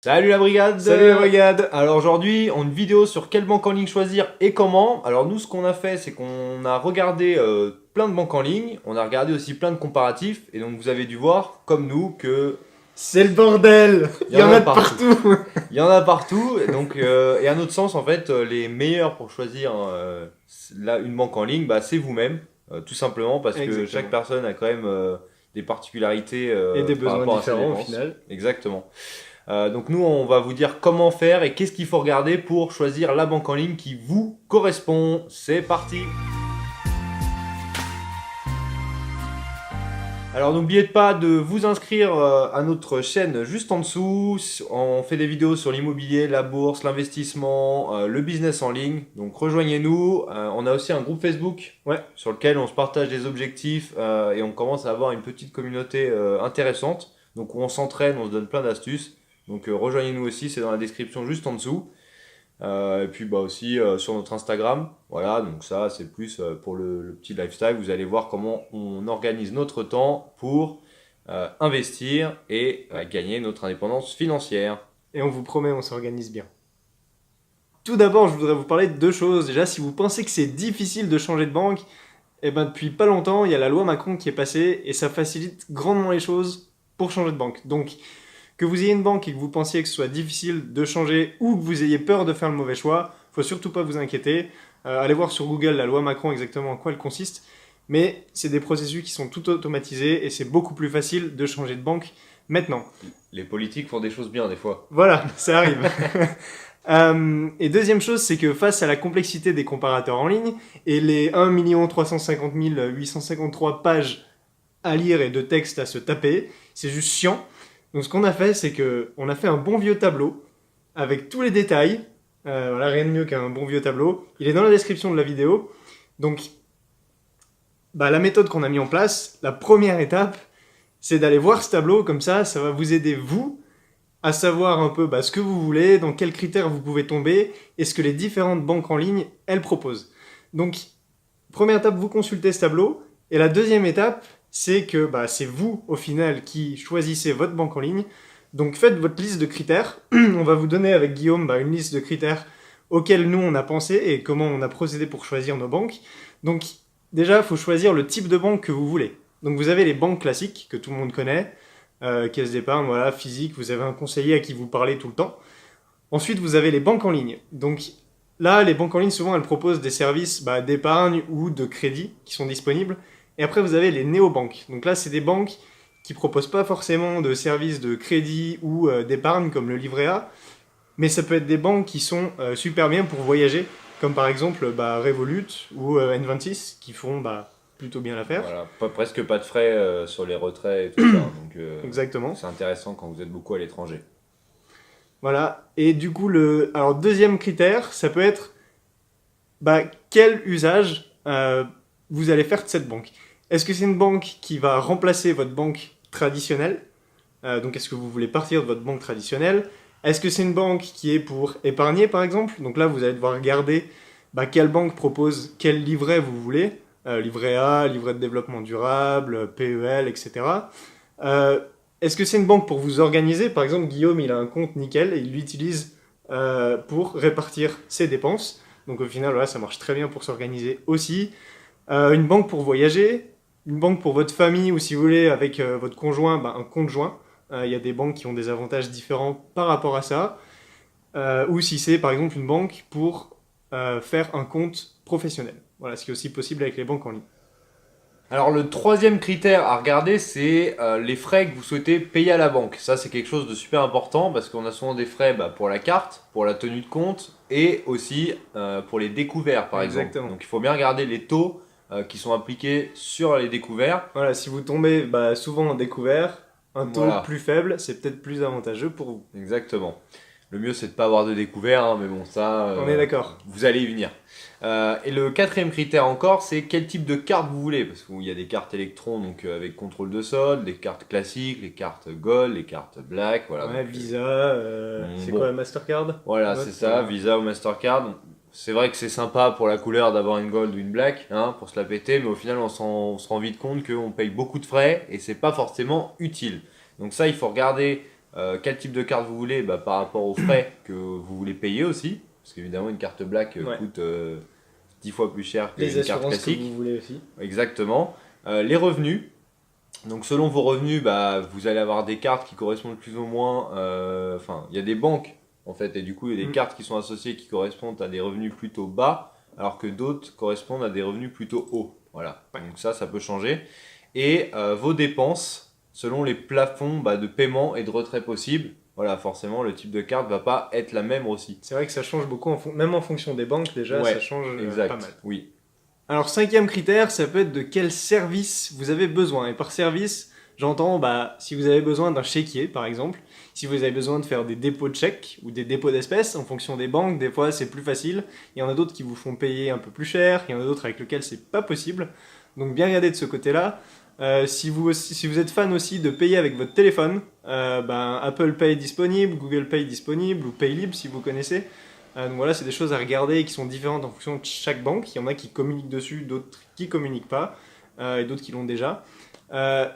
Salut la brigade! Salut la brigade! Alors aujourd'hui, on a une vidéo sur quelle banque en ligne choisir et comment. Alors nous, ce qu'on a fait, c'est qu'on a regardé plein de banques en ligne, on a regardé aussi plein de comparatifs, et donc vous avez dû voir, comme nous, que C'est le bordel! Il y en a de partout! il y en a partout, et à notre sens, en fait, les meilleurs pour choisir une banque en ligne, bah, c'est vous-même, tout simplement parce que Exactement. chaque personne a quand même des particularités Et des par besoins rapport à ses différents au dépenses. final. Exactement. Donc nous, on va vous dire comment faire et qu'est-ce qu'il faut regarder pour choisir la banque en ligne qui vous correspond. C'est parti! Alors n'oubliez pas de vous inscrire à notre chaîne juste en dessous. On fait des vidéos sur l'immobilier, la bourse, l'investissement, le business en ligne. Donc rejoignez-nous. On a aussi un groupe Facebook sur lequel on se partage des objectifs et on commence à avoir une petite communauté intéressante. Donc où on s'entraîne, on se donne plein d'astuces. Donc rejoignez-nous aussi, c'est dans la description juste en dessous. Et puis bah aussi sur notre Instagram, voilà, donc ça c'est plus pour le petit lifestyle. Vous allez voir comment on organise notre temps pour investir et gagner notre indépendance financière. Et on vous promet, on s'organise bien. Tout d'abord, je voudrais vous parler de deux choses. Déjà, si vous pensez que c'est difficile de changer de banque, eh ben depuis pas longtemps, il y a la loi Macron qui est passée et ça facilite grandement les choses pour changer de banque. Donc, que vous ayez une banque et que vous pensiez que ce soit difficile de changer ou que vous ayez peur de faire le mauvais choix, faut surtout pas vous inquiéter. Allez voir sur Google la loi Macron exactement en quoi elle consiste. Mais c'est des processus qui sont tout automatisés et c'est beaucoup plus facile de changer de banque maintenant. Les politiques font des choses bien des fois. Voilà, ça arrive. Et deuxième chose, c'est que face à la complexité des comparateurs en ligne et les 1 350 853 pages à lire et de textes à se taper, c'est juste chiant. Donc ce qu'on a fait, c'est qu'on a fait un bon vieux tableau avec tous les détails. Voilà, rien de mieux qu'un bon vieux tableau. Il est dans la description de la vidéo. Donc, la méthode qu'on a mis en place, la première étape, c'est d'aller voir ce tableau. Comme ça va vous aider, vous, à savoir un peu ce que vous voulez, dans quels critères vous pouvez tomber, et ce que les différentes banques en ligne, elles proposent. Donc, première étape, vous consultez ce tableau. Et la deuxième étape, c'est que c'est vous, au final, qui choisissez votre banque en ligne. Donc faites votre liste de critères. On va vous donner avec Guillaume une liste de critères auxquels nous, on a pensé et comment on a procédé pour choisir nos banques. Donc déjà, il faut choisir le type de banque que vous voulez. Donc vous avez les banques classiques, que tout le monde connaît, caisse d'épargne, voilà, physique, vous avez un conseiller à qui vous parlez tout le temps. Ensuite, vous avez les banques en ligne. Donc là, les banques en ligne, souvent, elles proposent des services d'épargne ou de crédit qui sont disponibles. Et après, vous avez les néobanques. Donc là, c'est des banques qui proposent pas forcément de services de crédit ou d'épargne comme le livret A, mais ça peut être des banques qui sont super bien pour voyager, comme par exemple Revolut ou N26, qui font plutôt bien l'affaire. Voilà, presque pas de frais sur les retraits et tout ça. Donc Exactement. c'est intéressant quand vous êtes beaucoup à l'étranger. Voilà. Et du coup, alors deuxième critère, ça peut être quel usage vous allez faire de cette banque. Est-ce que c'est une banque qui va remplacer votre banque traditionnelle? Donc est-ce que vous voulez partir de votre banque traditionnelle? Est-ce que c'est une banque qui est pour épargner par exemple? Donc là vous allez devoir regarder quelle banque propose quel livret vous voulez. Livret A, livret de développement durable, PEL, etc. Est-ce que c'est une banque pour vous organiser? Par exemple, Guillaume, il a un compte nickel et il l'utilise pour répartir ses dépenses. Donc au final, voilà, ça marche très bien pour s'organiser aussi. Une banque pour voyager, une banque pour votre famille ou si vous voulez avec votre conjoint, un compte joint. Il y a des banques qui ont des avantages différents par rapport à ça. Ou si c'est par exemple une banque pour faire un compte professionnel. Voilà, ce qui est aussi possible avec les banques en ligne. Alors le troisième critère à regarder, c'est les frais que vous souhaitez payer à la banque. Ça, c'est quelque chose de super important parce qu'on a souvent des frais pour la carte, pour la tenue de compte et aussi pour les découverts par Exactement. exemple. Donc il faut bien regarder les taux qui sont appliqués sur les découverts. Voilà, si vous tombez souvent en découvert, un taux plus faible, c'est peut-être plus avantageux pour vous. Exactement. Le mieux, c'est de ne pas avoir de découvert, hein, mais bon, ça... on est d'accord. Vous allez y venir. Et le quatrième critère encore, c'est quel type de carte vous voulez. Parce qu'il y a des cartes électrons donc, avec contrôle de solde, des cartes classiques, les cartes Gold, les cartes Black. Voilà, ouais, donc, Visa, c'est quoi, Mastercard? Voilà, c'est ça, Visa ou Mastercard. C'est vrai que c'est sympa pour la couleur d'avoir une Gold ou une Black, hein, pour se la péter, mais au final, on se rend vite compte qu'on paye beaucoup de frais et c'est pas forcément utile. Donc ça, il faut regarder quel type de carte vous voulez par rapport aux frais que vous voulez payer aussi. Parce qu'évidemment, une carte black coûte 10 fois plus cher qu'une carte assurances classique. que vous voulez aussi. Exactement. Les revenus. Donc selon vos revenus, vous allez avoir des cartes qui correspondent plus ou moins... il y a des banques, en fait, et du coup, il y a des cartes qui sont associées qui correspondent à des revenus plutôt bas, alors que d'autres correspondent à des revenus plutôt hauts. Voilà. Ouais. Donc ça peut changer. Et vos dépenses, selon les plafonds de paiement et de retrait possibles, voilà, forcément, le type de carte va pas être la même aussi. C'est vrai que ça change beaucoup, même en fonction des banques, déjà, ça change pas mal. Oui. Alors, 5e critère, ça peut être de quel service vous avez besoin. Et par service, j'entends si vous avez besoin d'un chéquier, par exemple, si vous avez besoin de faire des dépôts de chèques ou des dépôts d'espèces, en fonction des banques, des fois c'est plus facile. Il y en a d'autres qui vous font payer un peu plus cher, il y en a d'autres avec lesquels c'est pas possible. Donc, bien regarder de ce côté-là. Si vous êtes fan aussi de payer avec votre téléphone, Apple Pay disponible, Google Pay disponible ou Paylib si vous connaissez. Donc voilà, c'est des choses à regarder qui sont différentes en fonction de chaque banque. Il y en a qui communiquent dessus, d'autres qui ne communiquent pas, et d'autres qui l'ont déjà.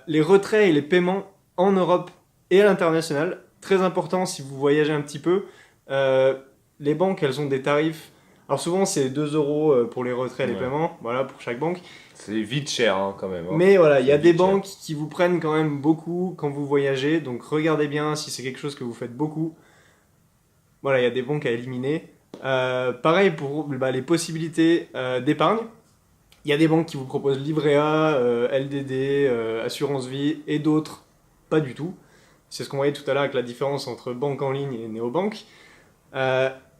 Les retraits et les paiements en Europe et à l'international, très important si vous voyagez un petit peu. Les banques, elles ont des tarifs. Alors souvent, c'est 2 € pour les retraits et les paiements, voilà, pour chaque banque. C'est vite cher quand même. Mais voilà, il y a des banques qui vous prennent quand même beaucoup quand vous voyagez. Donc regardez bien si c'est quelque chose que vous faites beaucoup. Voilà, il y a des banques à éliminer. Pareil pour les possibilités d'épargne. Il y a des banques qui vous proposent livret A, LDD, assurance vie et d'autres pas du tout. C'est ce qu'on voyait tout à l'heure avec la différence entre banque en ligne et néobanque.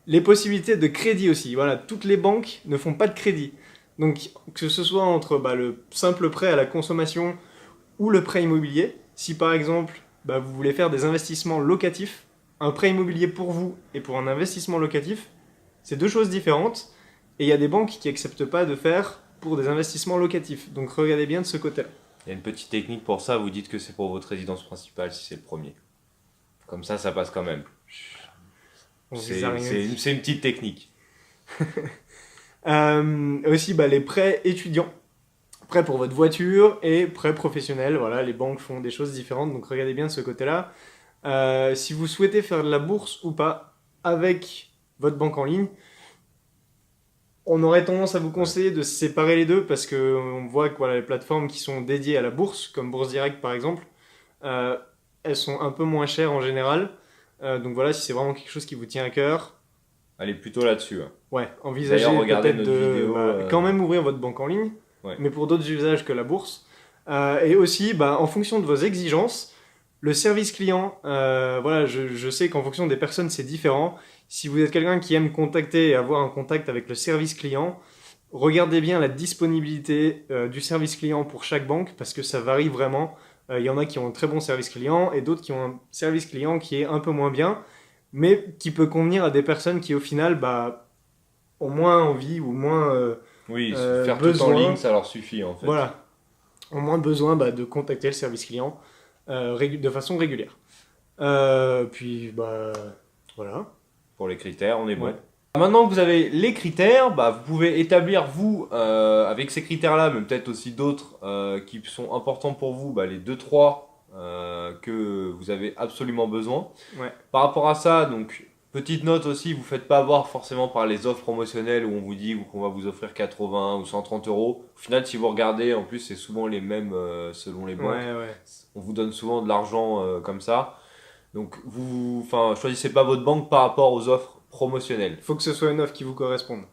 Les possibilités de crédit aussi. Voilà, toutes les banques ne font pas de crédit. Donc que ce soit entre le simple prêt à la consommation ou le prêt immobilier, si par exemple vous voulez faire des investissements locatifs, un prêt immobilier pour vous et pour un investissement locatif, c'est deux choses différentes. Et il y a des banques qui n'acceptent pas de faire pour des investissements locatifs. Donc regardez bien de ce côté-là. Il y a une petite technique pour ça, vous dites que c'est pour votre résidence principale si c'est le premier. Comme ça passe quand même. C'est une petite technique. Aussi les prêts étudiants. Prêts pour votre voiture et prêts professionnels. Voilà, les banques font des choses différentes, donc regardez bien de ce côté-là. Si vous souhaitez faire de la bourse ou pas avec votre banque en ligne, on aurait tendance à vous conseiller de séparer les deux parce qu'on voit que les plateformes qui sont dédiées à la bourse, comme Bourse Direct par exemple, elles sont un peu moins chères en général. Donc voilà, si c'est vraiment quelque chose qui vous tient à cœur, allez plutôt là-dessus. Ouais, envisagez peut-être de quand même ouvrir votre banque en ligne, ouais. Mais pour d'autres usages que la bourse. Et aussi, en fonction de vos exigences, le service client, je sais qu'en fonction des personnes, c'est différent. Si vous êtes quelqu'un qui aime contacter et avoir un contact avec le service client, regardez bien la disponibilité du service client pour chaque banque, parce que ça varie vraiment. Il y en a qui ont un très bon service client, et d'autres qui ont un service client qui est un peu moins bien, mais qui peut convenir à des personnes qui, au final, ont moins envie ou moins faire besoin, tout en ligne, ça leur suffit, en fait. Voilà, ont moins besoin de contacter le service client de façon régulière. Puis, voilà. Pour les critères, on est bon. Ouais. Maintenant que vous avez les critères, vous pouvez établir, vous, avec ces critères-là, mais peut-être aussi d'autres qui sont importants pour vous, les 2-3 que vous avez absolument besoin. Ouais. Par rapport à ça, donc, petite note aussi, vous ne faites pas avoir forcément par les offres promotionnelles où on vous dit qu'on va vous offrir 80 ou 130 €. Au final, si vous regardez, en plus, c'est souvent les mêmes selon les banques. Ouais. On vous donne souvent de l'argent comme ça. Donc, choisissez pas votre banque par rapport aux offres promotionnelles. Il faut que ce soit une offre qui vous corresponde.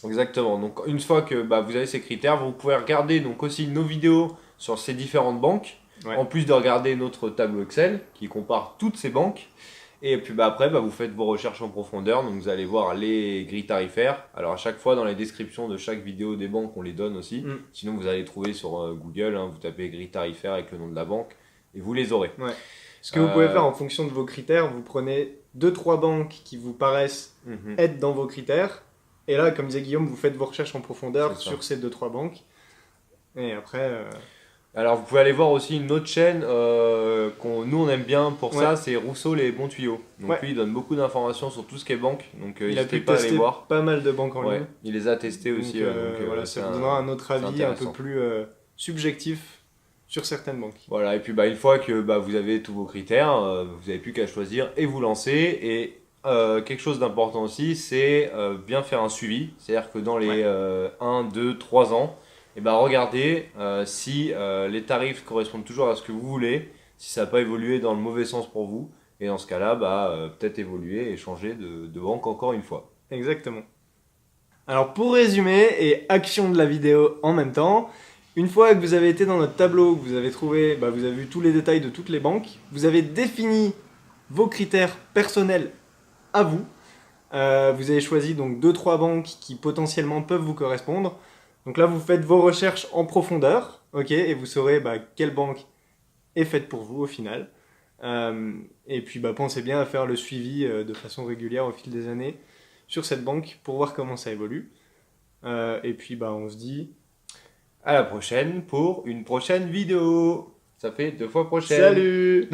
Exactement. Donc, une fois que vous avez ces critères, vous pouvez regarder donc aussi nos vidéos sur ces différentes banques. Ouais. En plus de regarder notre tableau Excel qui compare toutes ces banques. Et puis après, vous faites vos recherches en profondeur. Donc, vous allez voir les grilles tarifaires. Alors, à chaque fois, dans les descriptions de chaque vidéo des banques, on les donne aussi. Sinon, vous allez trouver sur Google, vous tapez grille tarifaire avec le nom de la banque et vous les aurez. Ouais. Ce que vous pouvez faire en fonction de vos critères, vous prenez 2-3 banques qui vous paraissent être dans vos critères. Et là, comme disait Guillaume, vous faites vos recherches en profondeur sur ces 2-3 banques. Et après... Alors, vous pouvez aller voir aussi une autre chaîne nous on aime bien pour ça, c'est Rousseau les bons tuyaux. Donc lui, il donne beaucoup d'informations sur tout ce qui est banque. Donc n'hésitez pas à aller voir. Pas mal de banques en ligne. Il les a testés aussi. Ça vous donnera un autre avis un peu plus subjectif sur certaines banques. Voilà, et puis une fois que vous avez tous vos critères, vous n'avez plus qu'à choisir et vous lancer. Et quelque chose d'important aussi, c'est bien faire un suivi. C'est-à-dire que dans les 1, 2, 3 ans, regardez si les tarifs correspondent toujours à ce que vous voulez, si ça n'a pas évolué dans le mauvais sens pour vous. Et dans ce cas-là, peut-être évoluer et changer de banque encore une fois. Exactement. Alors pour résumer et action de la vidéo en même temps, une fois que vous avez été dans notre tableau, que vous avez trouvé, vous avez vu tous les détails de toutes les banques, vous avez défini vos critères personnels à vous. Vous avez choisi donc 2-3 banques qui potentiellement peuvent vous correspondre. Donc là, vous faites vos recherches en profondeur, ok, et vous saurez quelle banque est faite pour vous au final. Et puis pensez bien à faire le suivi de façon régulière au fil des années sur cette banque pour voir comment ça évolue. Et puis on se dit à la prochaine pour une prochaine vidéo. Ça fait 2 fois prochaine. Salut